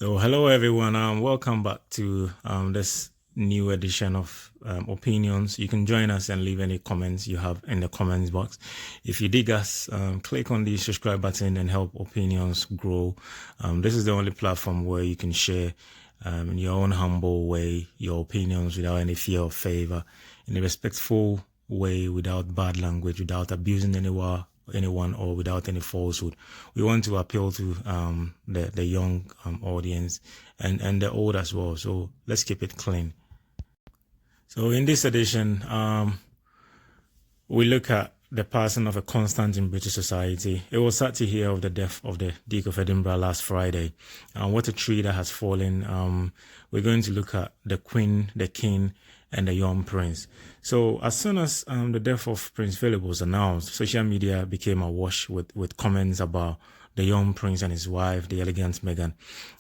So, hello everyone. Welcome back to this new edition of Opinions. You can join us and leave any comments you have in the comments box. If you dig us, click on the subscribe button and help Opinions grow. This is the only platform where you can share in your own humble way your opinions without any fear or favor, in a respectful way, without bad language, without abusing anyone or without any falsehood. We want to appeal to the young audience and the old as well. So let's keep it clean. So in this edition, we look at the passing of a constant in British society. It was sad to hear of the death of the Duke of Edinburgh last Friday. What a tree that has fallen. We're going to look at the Queen, the King, and the young prince. So as soon as the death of Prince Philip was announced, social media became awash with comments about the young prince and his wife, the elegant Meghan.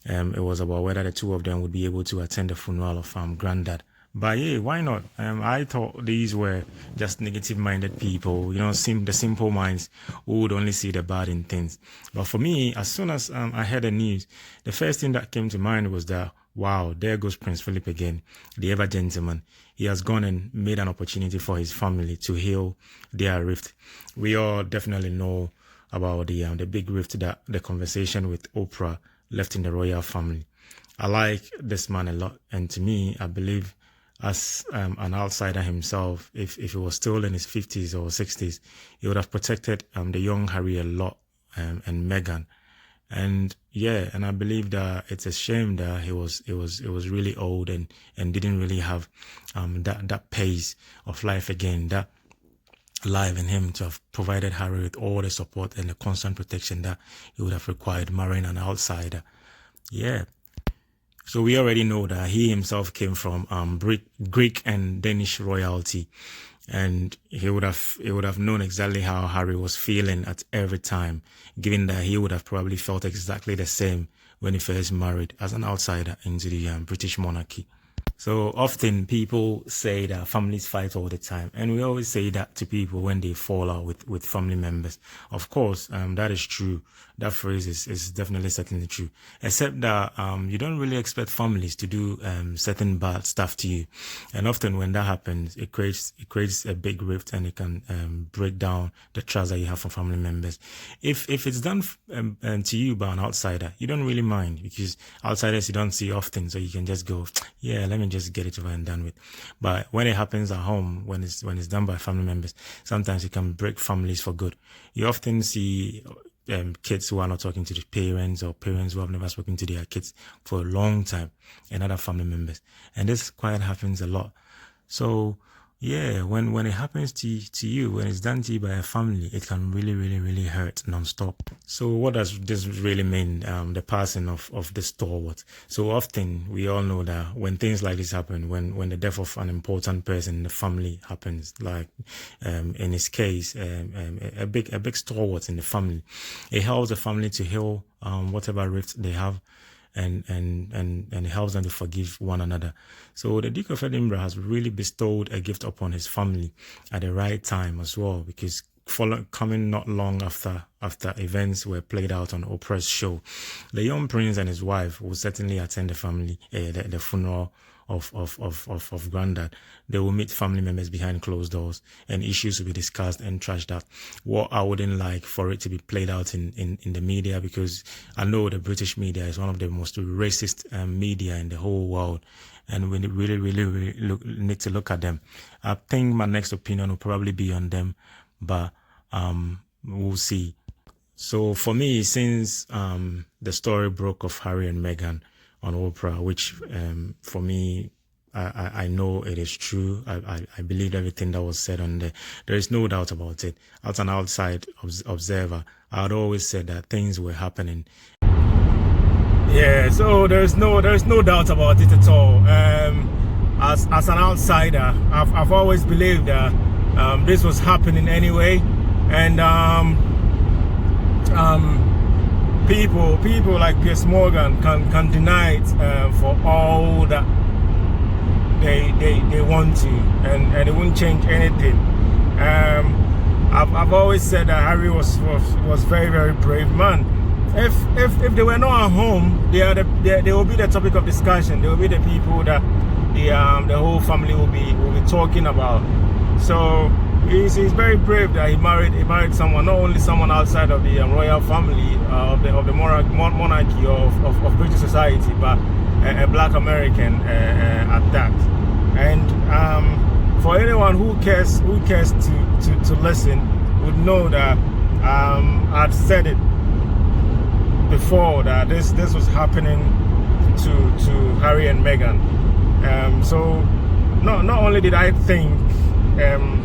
It was about whether the two of them would be able to attend the funeral of granddad. But yeah, why not? I thought these were just negative-minded people, the simple minds who would only see the bad in things. But for me, as soon as I heard the news, the first thing that came to mind was that, wow, there goes Prince Philip again, the ever gentleman. He has gone and made an opportunity for his family to heal their rift. We all definitely know about the big rift that the conversation with Oprah left in the royal family. I like this man a lot, and to me, I believe as an outsider himself, if he was still in his 50s or 60s, he would have protected the young Harry a lot and Meghan. And yeah, and I believe that it's a shame that he was really old and didn't really have that pace of life again, that life in him to have provided Harry with all the support and the constant protection that he would have required marrying an outsider. Yeah. So we already know that he himself came from Greek and Danish royalty, and he would have known exactly how Harry was feeling at every time, given that he would have probably felt exactly the same when he first married as an outsider into the British monarchy. So often people say that families fight all the time, and we always say that to people when they fall out with family members. Of course, that is true. That phrase is definitely certainly true, except that you don't really expect families to do certain bad stuff to you, and often when that happens, it creates a big rift, and it can break down the trust that you have from family members. If it's done to you by an outsider, you don't really mind, because outsiders you don't see often, so you can just go, yeah, let me just get it over and done with. But when it happens at home, when it's done by family members, sometimes it can break families for good. You often see kids who are not talking to the parents, or parents who have never spoken to their kids for a long time, and other family members, and this quite happens a lot. So yeah, when it happens to you, when it's done to you by a family, it can really hurt non-stop. So what does this really mean, the passing of the stalwart? So often we all know that when things like this happen, when the death of an important person in the family happens, like in his case, a big stalwart in the family, it helps the family to heal whatever rift they have, and it helps them to forgive one another. So the Duke of Edinburgh has really bestowed a gift upon his family at the right time as well, because coming not long after events were played out on Oprah's show, the young prince and his wife will certainly attend the funeral of granddad. They will meet family members behind closed doors, and issues will be discussed and trashed out. What I wouldn't like for it to be played out in the media, because I know the British media is one of the most racist media in the whole world, and we really need to look at them. I think my next opinion will probably be on them, but we'll see. So for me, since the story broke of Harry and Meghan on Oprah, which for me, I know it is true. I believe everything that was said on there. There is no doubt about it. As an outside observer, I had always said that things were happening. Yeah, so there's no doubt about it at all. As an outsider, I've always believed that this was happening anyway, and people like Piers Morgan can deny it for all that they want to, and it won't change anything. I've always said that Harry was very brave man, if they were not at home, they will be the topic of discussion. They will be the people that the whole family will be talking about. So he's very brave that he married someone, not only someone outside of the royal family of the monarchy of British society, but a black American at that. And for anyone who cares to listen, would know that I'd said it before that this was happening to Harry and Meghan. So not only did I think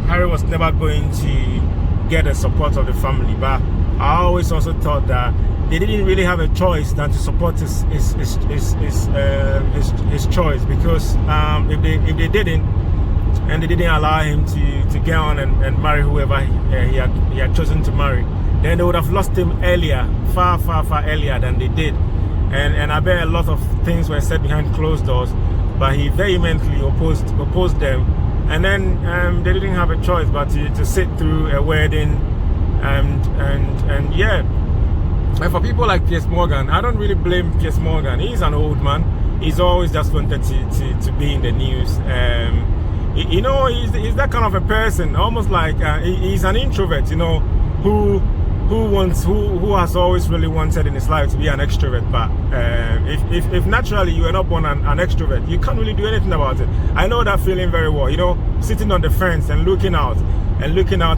Harry was never going to get the support of the family, but I always also thought that they didn't really have a choice than to support his choice, because if they didn't, and they didn't allow him to get on and marry whoever he had chosen to marry, then they would have lost him earlier, far earlier than they did. And I bet a lot of things were said behind closed doors, but he vehemently opposed them. And then they didn't have a choice but to sit through a wedding, and yeah. And for people like Piers Morgan, I don't really blame Piers Morgan. He's an old man. He's always just wanted to be in the news. You know, he's that kind of a person, almost like he's an introvert, you know, who has always really wanted in his life to be an extrovert. But if naturally you are not born an extrovert, you can't really do anything about it. I know that feeling very well, you know, sitting on the fence and looking out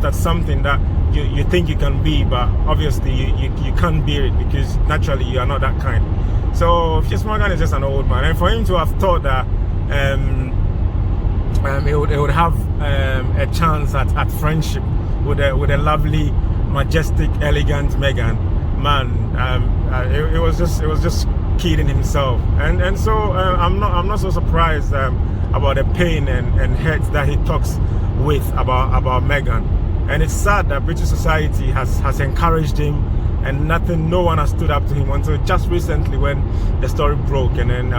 at something that you think you can be, but obviously you can't be it, because naturally you are not that kind. So Piers Morgan is just an old man, and for him to have thought that it would have a chance at friendship with a lovely, majestic, elegant Meghan, man, it was just kidding himself. And so I'm not so surprised about the pain and hurt that he talks with about Meghan. And it's sad that British society has encouraged him, and no one has stood up to him until just recently, when the story broke, and then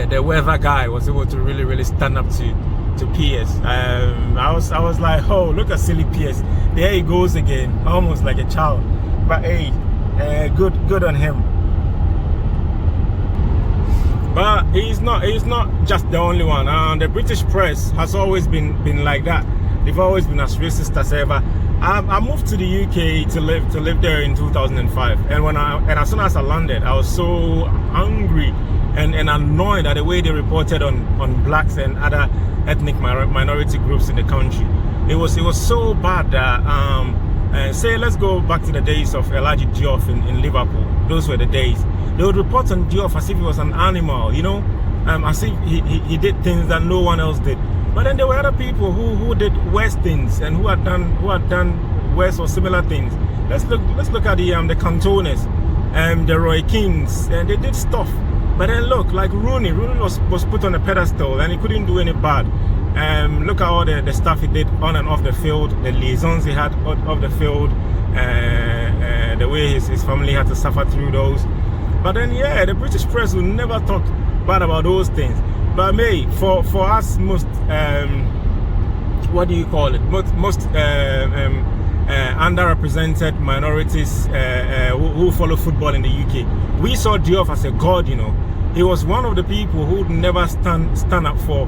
the weather guy was able to really stand up to Piers. I was like, oh, look at silly Piers, there he goes again, almost like a child. But hey, good on him. But he's not just the only one. The British press has always been like that. They've always been as racist as ever. I moved to the UK to live there in 2005, and as soon as I landed, I was so angry and annoyed at the way they reported on blacks and other ethnic minority groups in the country. It was so bad that say, let's go back to the days of Elijah Diop in Liverpool. Those were the days. They would report on Diop as if he was an animal, you know, as if he did things that no one else did. But then there were other people who did worse things, and who had done worse or similar things. Let's look at the Cantonas, the Roy Keanes, and they did stuff. But then look, like Rooney was put on a pedestal, and he couldn't do any bad. Look at all the stuff he did on and off the field, the liaisons he had off the field, the way his family had to suffer through those. But then yeah, the British press will never talk bad about those things. But for us, most what do you call it? Most underrepresented minorities who follow football in the UK, we saw Diop as a god. You know, he was one of the people who would never stand up for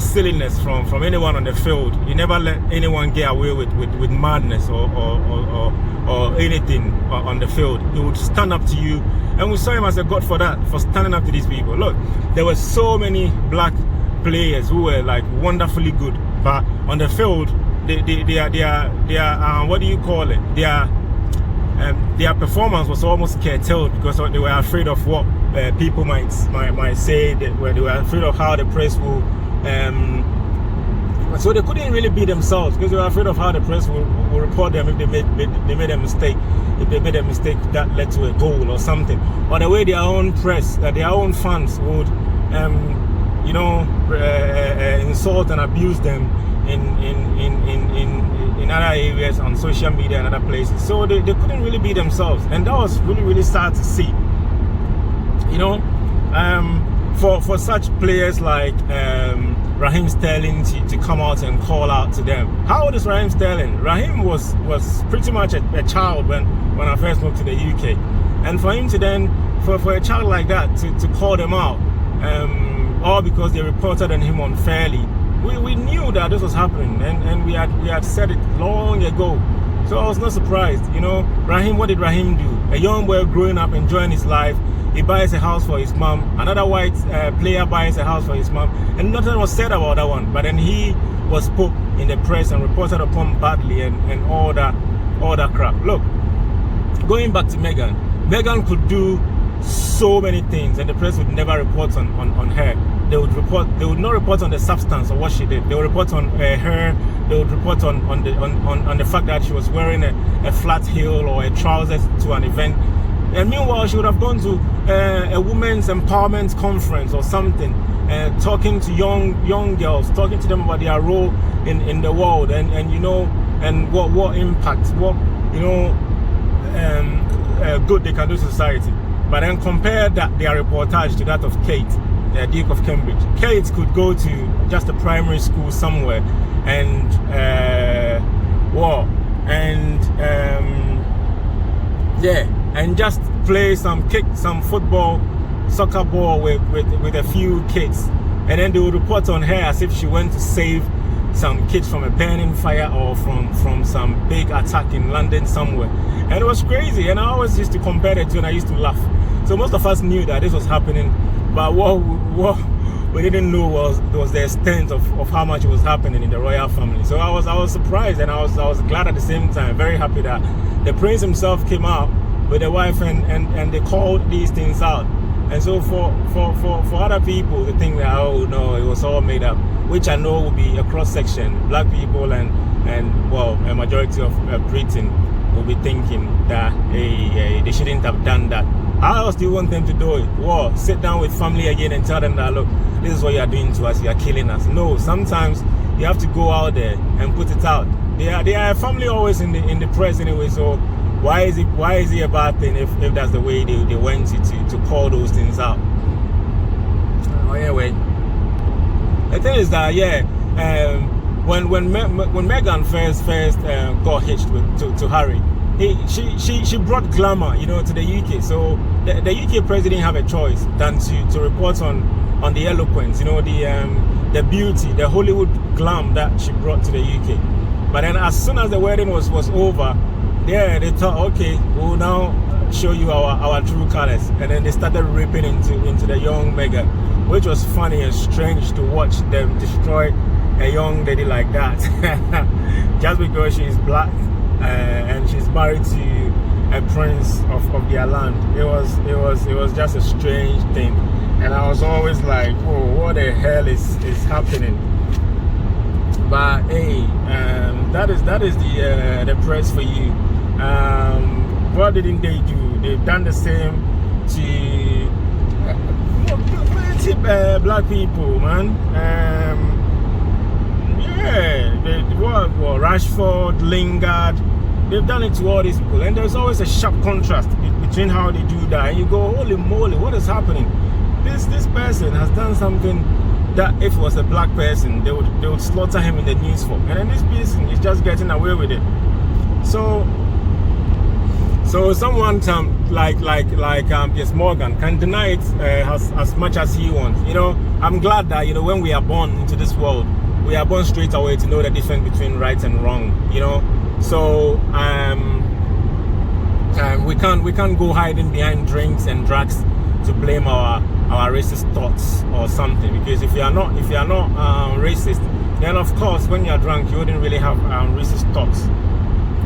silliness from anyone on the field. He never let anyone get away with madness or anything on the field. He would stand up to you, and we saw him as a god for that, for standing up to these people. Look, there were so many black players who were like wonderfully good, but on the field, they are what do you call it? Their performance was almost curtailed, because they were afraid of what people might say. They were afraid of how the press will. So they couldn't really be themselves, because they were afraid of how the press will report them if they made a mistake. If they made a mistake that led to a goal or something, or the way their own press, their own fans would, insult and abuse them in other areas on social media and other places. So they couldn't really be themselves, and that was really sad to see. You know, for such players like Raheem Sterling to come out and call out to them. How old is Raheem Sterling? Raheem was pretty much a child when I first moved to the UK, and for him to then for a child like that to call them out, all because they reported on him unfairly. We knew that this was happening, and we had said it long ago. So I was not surprised. You know, Raheem, what did Raheem do? A young boy growing up, enjoying his life. He buys a house for his mom. Another white player buys a house for his mom. And nothing was said about that one. But then he was put in the press and reported upon badly and all that crap. Look, going back to Meghan. Meghan could do so many things, and the press would never report on her. They would not report on the substance of what she did. They would report on her. They would report on the fact that she was wearing a flat heel or a trousers to an event. And meanwhile, she would have gone to a women's empowerment conference or something, talking to young girls, talking to them about their role in the world, and you know, and what impact, what, you know, good they can do to society. But then compare their reportage to that of Kate, Duke of Cambridge. Kate could go to just a primary school somewhere and and just play kick some football, soccer ball with a few kids, and then they would report on her as if she went to save some kids from a burning fire or from some big attack in London somewhere. And it was crazy, and I always used to compare the two, and I used to laugh. So most of us knew that this was happening, but what we didn't know was the extent of how much it was happening in the royal family. So I was surprised, and I was glad at the same time, very happy that the prince himself came out with the wife and they called these things out. And so for other people to think that, oh no, it was all made up, which I know will be a cross section, black people and well, a majority of Britain will be thinking that they shouldn't have done that. How else do you want them to do it? Well, sit down with family again and tell them that, look, this is what you are doing to us, you are killing us. No, sometimes you have to go out there and put it out. They are a family always in the press anyway, so why is it a bad thing if that's the way they went to call those things out? Anyway, the thing is that when Meghan first got hitched to Harry, she brought glamour, you know, to the UK. So the UK press didn't have a choice than to report on the eloquence, you know, the beauty, the Hollywood glam that she brought to the UK. But then as soon as the wedding was over, they thought, okay, we'll now show you our true colors. And then they started ripping into the young Meghan, which was funny and strange to watch them destroy a young lady like that just because she's black and she's married to a prince of their land. It was just a strange thing, and I was always like, oh, what the hell is happening? But hey, that is the press for you. What didn't they do? They've done the same to black people, man. Rashford, Lingard, they've done it to all these people, and there's always a sharp contrast between how they do that, and you go, holy moly, what is happening? This person has done something that if it was a black person, they would slaughter him in the news for, and then this person is just getting away with it. So someone like Piers Morgan can deny it as much as he wants. You know, I'm glad that, you know, when we are born into this world, we are born straight away to know the difference between right and wrong. You know, so we can't go hiding behind drinks and drugs to blame our racist thoughts or something. Because if you are not racist, then of course when you're drunk you wouldn't really have racist thoughts.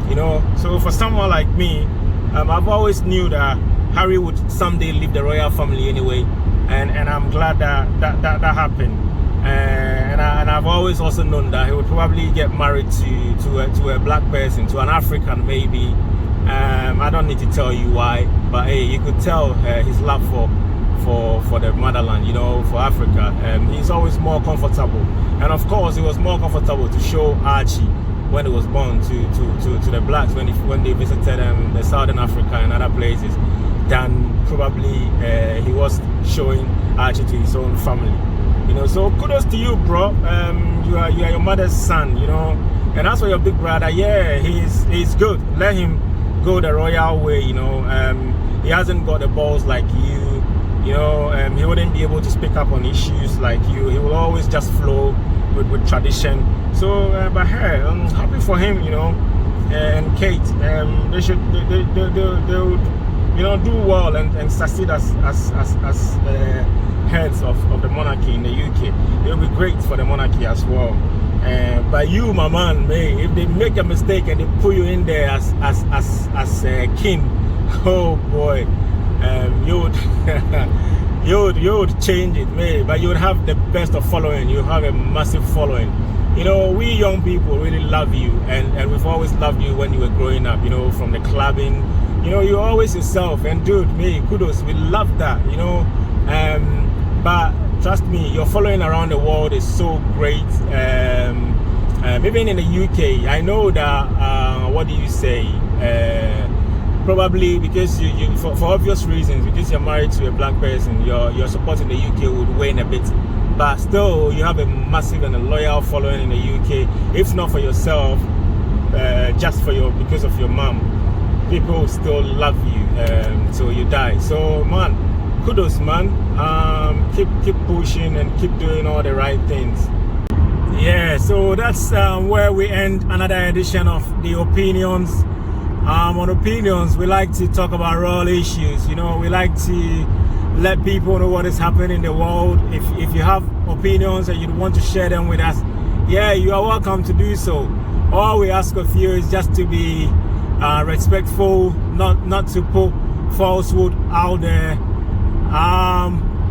You know, so for someone like me, I've always knew that Harry would someday leave the royal family anyway, and I'm glad that happened. And I've always also known that he would probably get married to a black person, to an African maybe. I don't need to tell you why, but hey, you could tell his love for the motherland, you know, for Africa. He's always more comfortable, and of course, he was more comfortable to show Archie when he was born to the blacks when they visited the Southern Africa and other places, than probably he was showing Archie to his own family. You know, so kudos to you, bro. You are your mother's son, you know. And as for your big brother, yeah, he's good. Let him go the royal way, you know. He hasn't got the balls like you, you know. He wouldn't be able to speak up on issues like you. He will always just flow with tradition. So, but hey, I'm happy for him, you know. And Kate, they would, you know, do well and succeed as heads of the monarchy in the UK. It will be great for the monarchy as well. But you, my man, if they make a mistake and they put you in there as king, oh boy, you would change it, but you would have the best of following. You have a massive following. You know, we young people really love you, and we've always loved you when you were growing up, you know, from the clubbing. You know, you're always yourself, and dude, kudos, we love that, you know. But trust me, your following around the world is so great. Even in the UK, I know that, what do you say? Probably because you for obvious reasons, because you're married to a black person, your support in the UK would wane a bit. But still, you have a massive and a loyal following in the UK. If not for yourself, just because of your mom, people still love you till you die. So, man, kudos, man. Keep pushing and keep doing all the right things. Yeah, so that's where we end another edition of the opinions. On opinions, we like to talk about real issues. You know, we like to let people know what is happening in the world. If you have opinions and you want to share them with us, yeah, you are welcome to do so. All we ask of you is just to be respectful, not to put falsehood out there.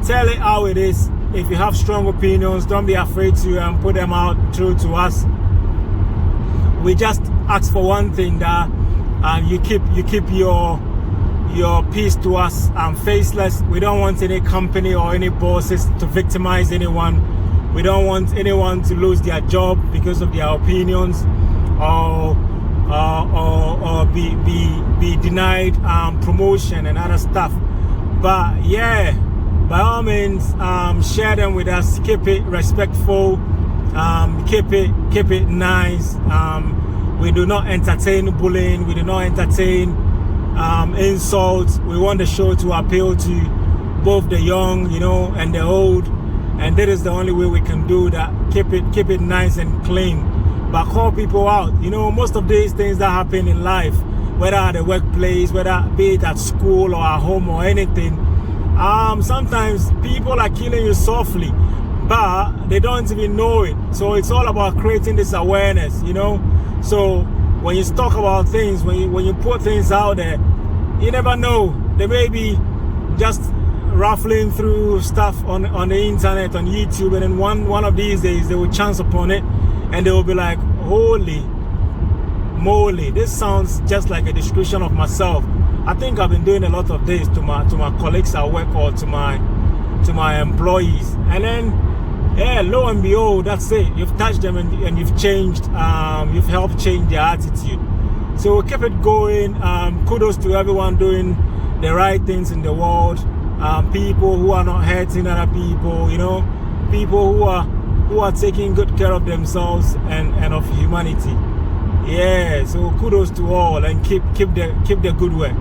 Tell it how it is. If you have strong opinions, don't be afraid to put them out through to us. We just ask for one thing, that you keep your peace to us, faceless. We don't want any company or any bosses to victimize anyone. We don't want anyone to lose their job because of their opinions, or be denied promotion and other stuff. But yeah, by all means, share them with us. Keep it respectful. Keep it nice. We do not entertain bullying. We do not entertain insults. We want the show to appeal to both the young, you know, and the old. And that is the only way we can do that. Keep it nice and clean. But call people out. You know, most of these things that happen in life, whether at the workplace, whether be it at school or at home or anything, sometimes people are killing you softly, but they don't even know it. So it's all about creating this awareness, you know. So when you talk about things, when you put things out there, you never know. They may be just ruffling through stuff on the internet, on YouTube, and then one of these days they will chance upon it, and they will be like, holy moly, this sounds just like a description of myself. I think I've been doing a lot of this to my colleagues at work or to my employees, and then yeah, lo and behold, that's it. You've touched them and you've changed. You've helped change their attitude. So keep it going. Kudos to everyone doing the right things in the world. People who are not hurting other people. You know, people who are taking good care of themselves and of humanity. Yeah. So kudos to all, and keep the good work.